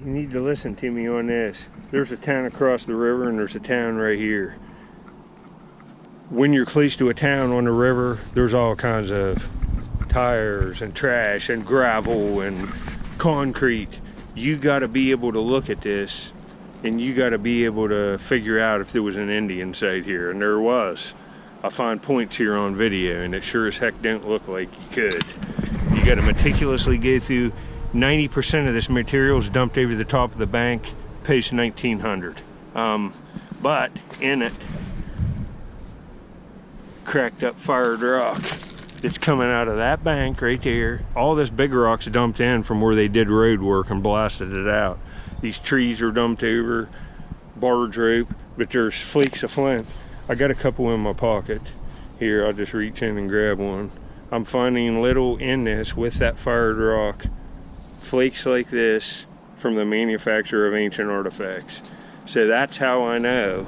You need to listen to me on this. There's a town across the river and there's a town right here. When you're close to a town on the river, there's all kinds of tires and trash and gravel and concrete. You got to be able to look at this and you got to be able to figure out if there was an Indian site here, and there was. I find points here on video and it sure as heck don't look like you could. You got to meticulously go through. 90% of this material is dumped over the top of the bank post 1900. But in it, cracked up fired rock that's coming out of that bank right there. All this big rock's dumped in from where they did road work and blasted it out. These trees are dumped over, barge rope, but there's flakes of flint. I got a couple in my pocket. Here, I'll just reach in and grab one. I'm finding little in this with that fired rock, flakes like this from the manufacturer of ancient artifacts. So that's how I know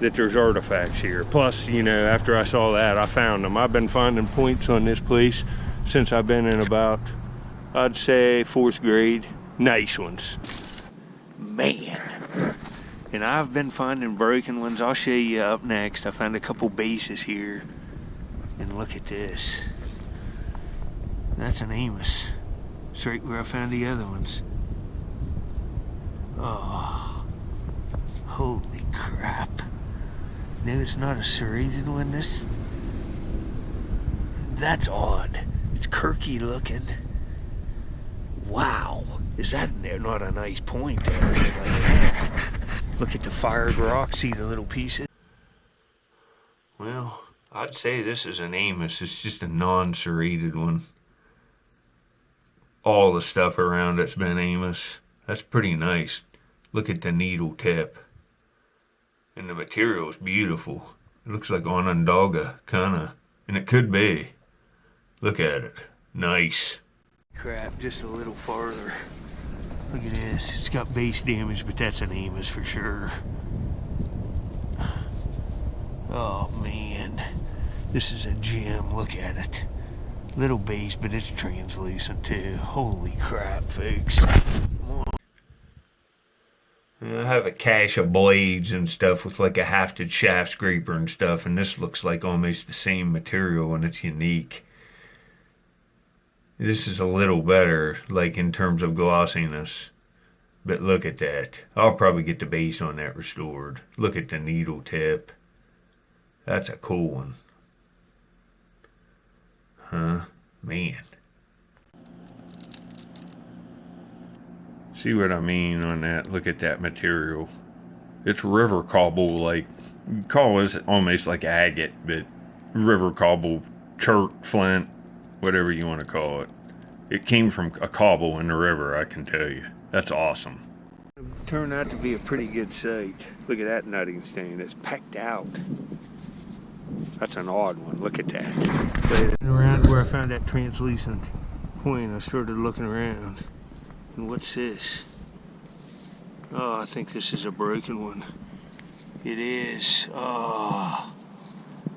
that there's artifacts here. Plus, you know, after I saw that, I found them. I've been finding points on this place since I've been in about, I'd say, 4th grade. Nice ones. Man. And I've been finding broken ones. I'll show you up next. I found a couple bases here. And look at this. That's an Amos. It's right where I found the other ones. Oh, holy crap. No, it's not a serrated one. That's odd. It's kirky looking. Wow. Is that not a nice point there? Like that? Look at the fired rock. See the little pieces? Well, I'd say this is an Amos. It's just a non-serrated one. All the stuff around it's been Amos. That's pretty nice. Look at the needle tip. And the material is beautiful. It looks like Onondaga, kinda. And it could be. Look at it. Nice. Crap, just a little farther. Look at this. It's got base damage, but that's an Amos for sure. Oh man. This is a gem. Look at it. Little base, but it's translucent too. Holy crap, folks. Come on. I have a cache of blades and stuff with like a hafted shaft scraper and stuff, and this looks like almost the same material and it's unique. This is a little better, like in terms of glossiness. But look at that. I'll probably get the base on that restored. Look at the needle tip. That's a cool one. Huh? Man. See what I mean on that? Look at that material. It's river cobble, like, you call this almost like agate, but river cobble, chert, flint, whatever you want to call it. It came from a cobble in the river, I can tell you. That's awesome. It turned out to be a pretty good site. Look at that nutting stain. It's packed out. That's an odd one. Look at that. Around where I found that translucent point, I started looking around. And what's this? Oh, I think this is a broken one. It is. Oh,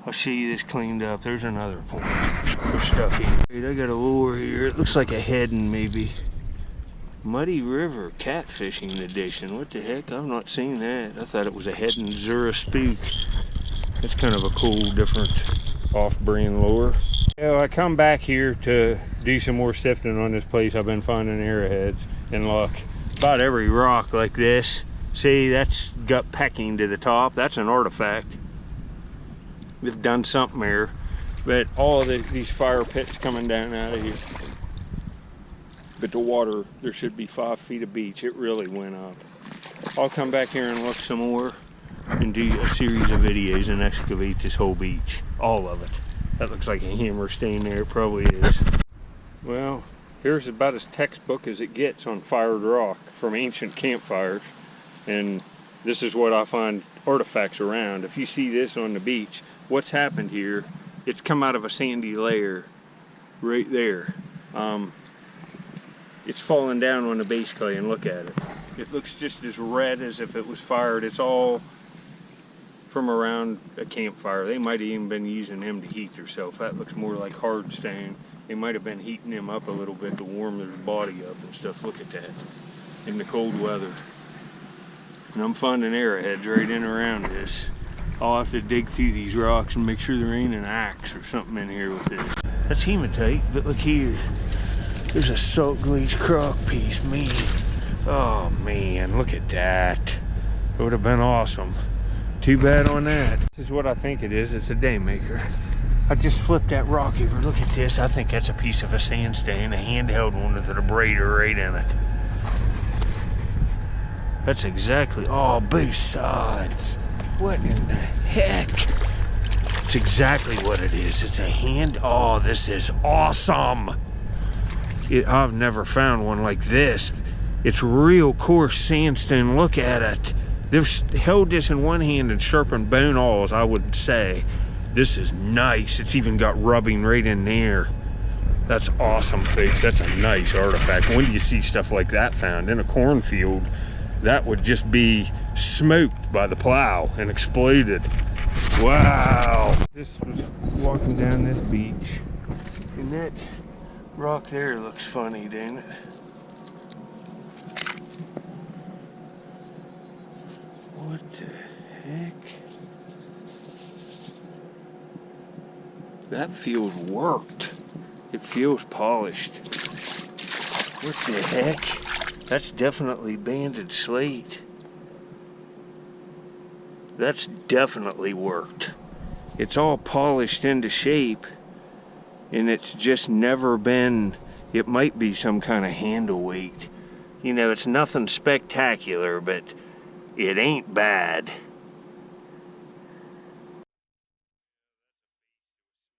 I'll show you this cleaned up. There's another point. There's stuff here. I got a lure here. It looks like a heading maybe. Muddy River Catfishing Edition. What the heck? I've not seen that. I thought it was a heading Zura Spook. It's kind of a cool, different off-brand lure. You know, I come back here to do some more sifting on this place. I've been finding arrowheads, and look, about every rock like this. See, that's got pecking to the top. That's an artifact. They've done something there. But all of these fire pits coming down out of here. But the water, there should be 5 feet of beach. It really went up. I'll come back here and look some more and do a series of videos and excavate this whole beach. All of it. That looks like a hammer stain there. It probably is. Well, here's about as textbook as it gets on fired rock from ancient campfires. And this is what I find artifacts around. If you see this on the beach, what's happened here, it's come out of a sandy layer right there. It's fallen down on the base clay, and look at it. It looks just as red as if it was fired. It's all from around a campfire. They might have even been using him to heat themselves. That looks more like hard stone. They might have been heating him up a little bit to warm his body up and stuff. Look at that. in the cold weather. And I'm finding arrowheads right in around this. I'll have to dig through these rocks and make sure there ain't an axe or something in here with this. That's hematite, but look here. There's a salt glaze crock piece, man. Oh man, look at that. It would have been awesome. Too bad on that. This is what I think it is. It's a daymaker. I just flipped that rock over. Look at this. I think that's a piece of a sandstone, a handheld one with a abrader right in it. That's exactly, oh, both sides. What in the heck? It's exactly what it is. It's a hand, oh, this is awesome. I've never found one like this. It's real coarse sandstone, look at it. They've held this in one hand and sharpened bone awls, I would say. This is nice. It's even got rubbing right in there. That's awesome, folks. That's a nice artifact. When do you see stuff like that found? In a cornfield, that would just be smoked by the plow and exploded. Wow. Just was walking down this beach, and that rock there looks funny, doesn't it? What the heck? That feels worked. It feels polished. What the heck? That's definitely banded slate. That's definitely worked. It's all polished into shape, and it's just never been, it might be some kind of handle weight. You know, it's nothing spectacular, but it ain't bad.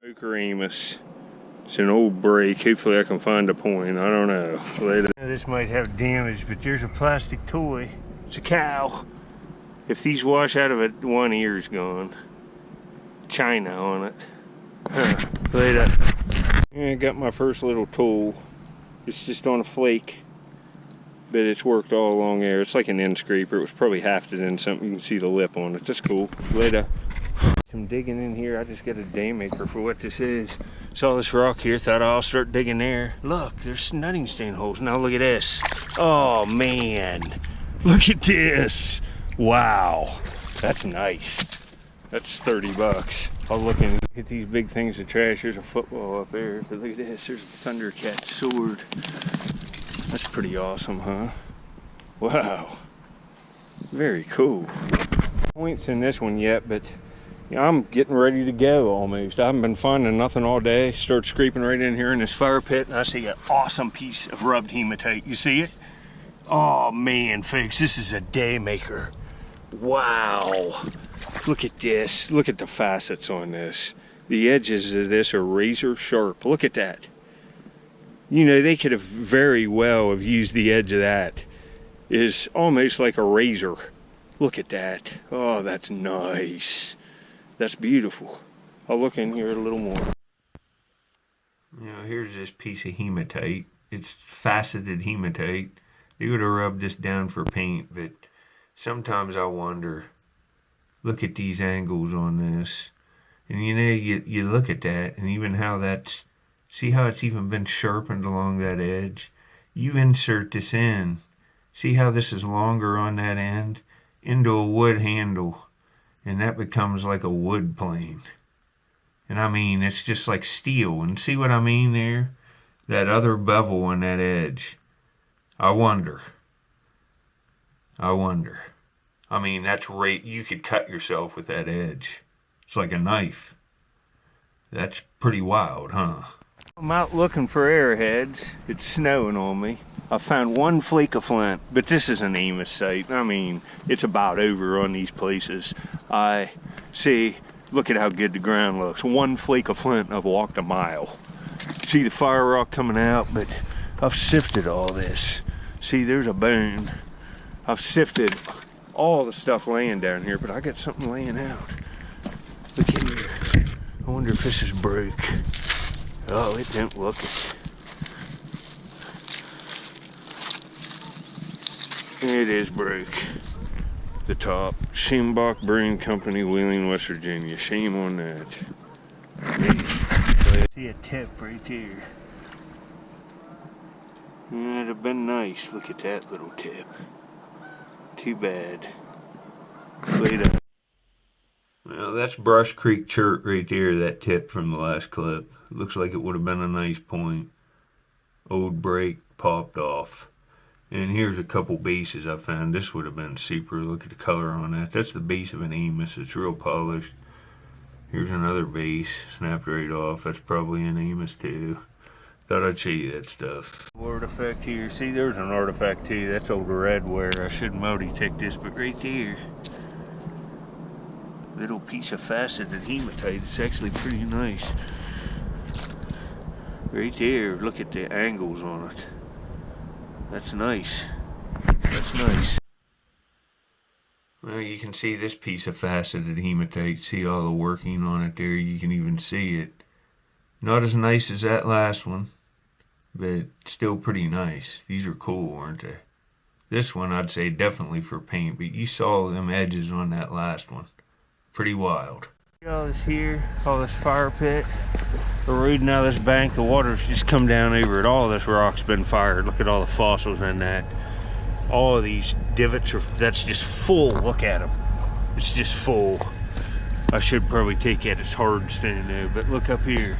Smoker Amos. It's an old break. Hopefully I can find a point. I don't know. Later. This might have damage, but there's a plastic toy. It's a cow. If these wash out of it, one ear's gone. China on it. Huh. Later. Yeah, I got my first little tool. It's just on a flake, but it's worked all along there. It's like an end scraper. It was probably hafted in something. You can see the lip on it. That's cool. Later. Some digging in here. I just got a daymaker for what this is. Saw this rock here, thought I'll start digging there. Look, there's nutting stone holes. Now look at this. Oh man, look at this. Wow, that's nice. That's 30 bucks. I'll look at these big things of trash. There's a football up there, but look at this. There's a Thundercat sword. That's pretty awesome, huh? Wow, very cool. Points in this one yet, but I'm getting ready to go almost. I haven't been finding nothing all day. Start scraping right in here in this fire pit, and I see an awesome piece of rubbed hematite. You see it? Oh man, folks, this is a daymaker. Wow. Look at this. Look at the facets on this. The edges of this are razor sharp. Look at that. You know, they could have very well have used the edge of that. Is almost like a razor. Look at that. Oh, that's nice. That's beautiful. I'll look in here a little more. Now here's this piece of hematite. It's faceted hematite. They would have rubbed this down for paint, but sometimes I wonder, look at these angles on this. And you know, you look at that, and even how that's, see how it's even been sharpened along that edge? You insert this in. See how this is longer on that end? Into a wood handle. And that becomes like a wood plane. And I mean, it's just like steel. And see what I mean there? That other bevel on that edge. I wonder. I mean, that's right. You could cut yourself with that edge. It's like a knife. That's pretty wild, huh? I'm out looking for arrowheads. It's snowing on me. I found one flake of flint, but this is an Amos site. I mean, it's about over on these places. I see, look at how good the ground looks. One flake of flint, and I've walked a mile. See the fire rock coming out, but I've sifted all this. See, there's a bone. I've sifted all the stuff laying down here, but I got something laying out. Look here. I wonder if this is broke. Oh, it don't look it. It is broke. The top. Schambach Brewing Company, Wheeling, West Virginia. Shame on that. See a tip right there. Yeah, it'd have been nice. Look at that little tip. Too bad. Later. Well, that's Brush Creek Chert right there, that tip from the last clip. It looks like it would have been a nice point. Old break popped off. And here's a couple bases I found. This would have been super. Look at the color on that. That's the base of an Amos. It's real polished. Here's another base. Snapped right off. That's probably an Amos too. Thought I'd show you that stuff. Artifact here. See, there's an artifact too. That's old redware. I should multi-tick this, but right there. Little piece of faceted hematite. It's actually pretty nice. Right there. Look at the angles on it. That's nice. That's nice. Well, you can see this piece of faceted hematite. See all the working on it there. You can even see it. Not as nice as that last one, but still pretty nice. These are cool, aren't they? This one I'd say definitely for paint, but you saw them edges on that last one. Pretty wild. All this here, all this fire pit. We're reading out this bank. The water's just come down over it. All this rock's been fired. Look at all the fossils in that. All of these divots are, that's just full. Look at them. It's just full. I should probably take it. It's hard standing there, but look up here.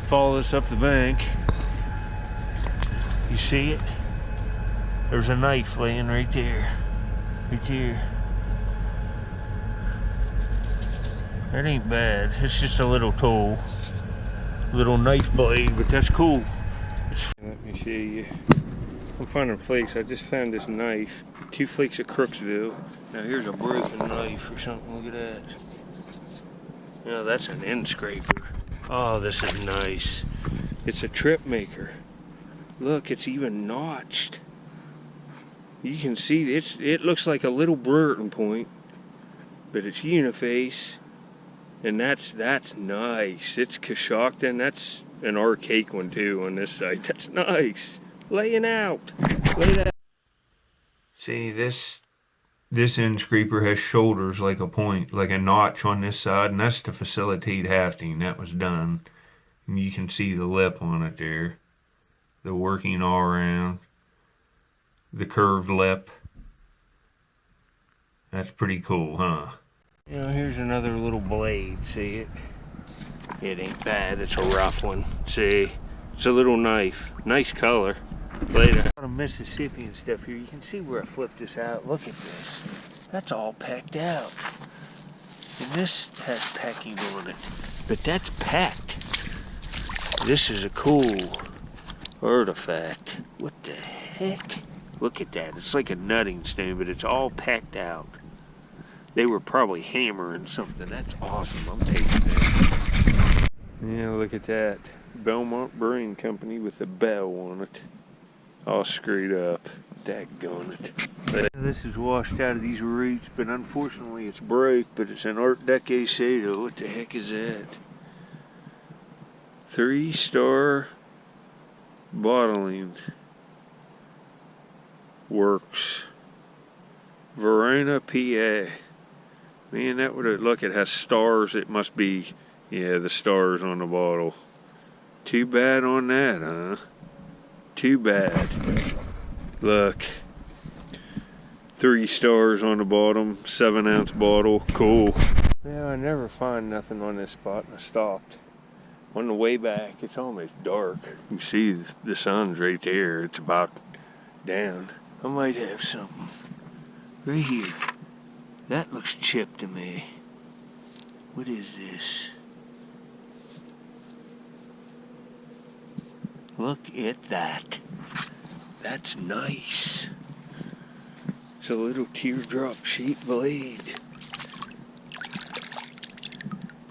Follow this up the bank. You see it? There's a knife laying right there. Right there. That ain't bad. It's just a little tool. Little knife blade, but that's cool. Let me show you. I'm finding flakes. I just found this knife. 2 flakes of Crooksville. Now here's a broken knife or something. Look at that. Now that's an end scraper. Oh, this is nice. It's a trip maker. Look, it's even notched. You can see it looks like a little Brewerton point, but it's uniface. And that's nice. It's Coshocton. That's an archaic one too on this side. That's nice. Laying out. Lay that. See, this end scraper has shoulders like a point, like a notch on this side, and that's to facilitate hafting. That was done. And you can see the lip on it there. The working all around. The curved lip. That's pretty cool, huh? You know, here's another little blade, see it? It ain't bad, it's a rough one. See? It's a little knife. Nice color. Later. A lot of Mississippi and stuff here. You can see where I flipped this out. Look at this. That's all packed out. And this has packing on it. But that's packed. This is a cool artifact. What the heck? Look at that. It's like a nutting stone, but it's all packed out. They were probably hammering something. That's awesome. I'm taking that. Yeah, look at that. Belmont Brewing Company with a bell on it. All screwed up. Daggone it. This is washed out of these roots, but unfortunately it's broke, but it's an Art Deco Sato. What the heck is that? 3-star bottling works. Verona, PA. Man, that would have, look, it has stars. It must be, yeah, the stars on the bottle. Too bad on that, huh? Too bad. Look. 3 stars on the bottom, 7-ounce bottle. Cool. Yeah, I never find nothing on this spot, and I stopped. On the way back, it's almost dark. You see the sun's right there. It's about down. I might have something. Right here. That looks chipped to me. What is this? Look at that. That's nice. It's a little teardrop shaped blade.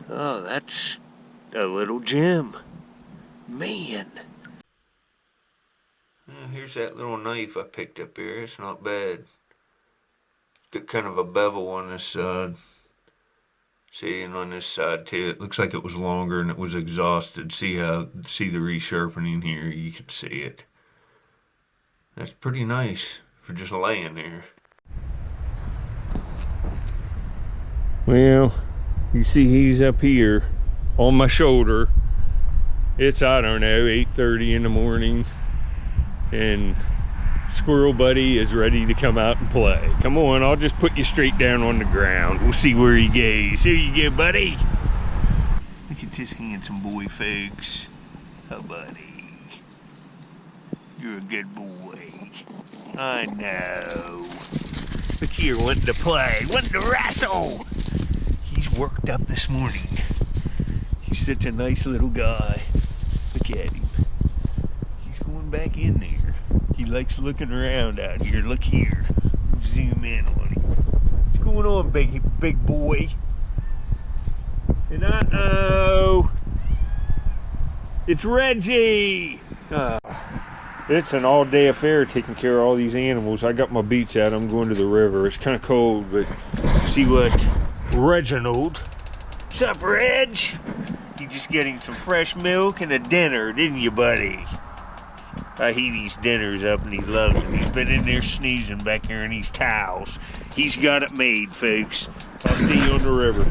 Oh, that's a little gem. Man. Here's that little knife I picked up here. It's not bad. Got kind of a bevel on this side. See, and on this side too, it looks like it was longer and it was exhausted. See the resharpening here? You can see it. That's pretty nice for just laying there. Well, you see he's up here on my shoulder. It's, I don't know, 8:30 in the morning. And Squirrel Buddy is ready to come out and play. Come on, I'll just put you straight down on the ground. We'll see where he goes. Here you go, buddy. Look at this handsome boy, folks. Oh, buddy. You're a good boy. I know. Look here, wanting to play, wanting to wrestle. He's worked up this morning. He's such a nice little guy. Look at him. He's going back in there. He likes looking around out here. Look here. Zoom in on him. What's going on, big boy? And uh-oh. It's Reggie. It's an all-day affair taking care of all these animals. I got my boots out. I'm going to the river. It's kind of cold, but see what Reginald. What's up, Reg? You just getting some fresh milk and a dinner, didn't you, buddy? I heat these dinners up and he loves them. He's been in there sneezing back here in these towels. He's got it made, folks. I'll see you on the river.